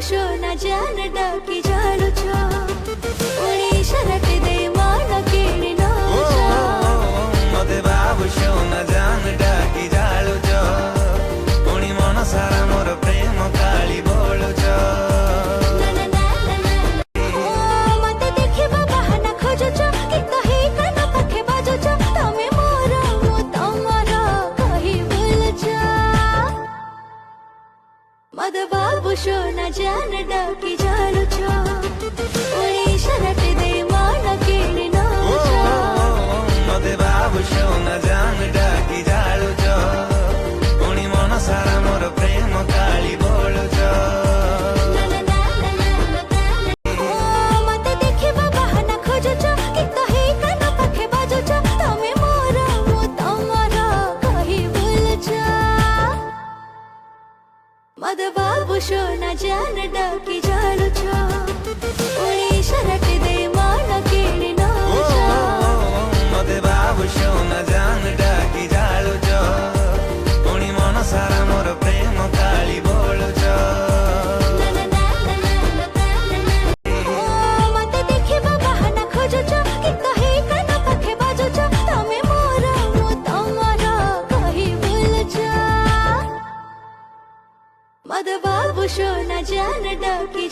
सोना जान डाकी जालू छो उड़ी शरट दे मान केड़ी नो मते बाबू सोना जान डाकी जालू छो पुणी मन सारा मोर प्रेम काली बोलू छो मते देखिबा बहाना खोजो छो कि कहि कान पाखे बाजो छो तमे मोर मु तमर कहि बोल छो मते बाबू सोना जान डाकी जालू छो उड़ी शरट दे मान केड़ी नो मते बाबू सोना जान डाकी जालू छो पुणी मन सारा मोर प्रेम काली बोलू छो मते देखिबा बहाना खोजो छो कि कहि कान पाखे बाजो छो तमे मोर मु तमर कहि बोल छो मते बाबू सोना जान डाकी जालू छो उड़ी शरट दे मान केड़ी नो मते बाबू सोना जान डाकी जालू छो पुणी मन सारा मोर प्रेम काली बोलू छो मते देखिबा बहाना खोजो छो कि कहि कान पाखे बाजो छो तमे मोर मु तमर कहि बोल छो मते बाबू सोना जान डाकी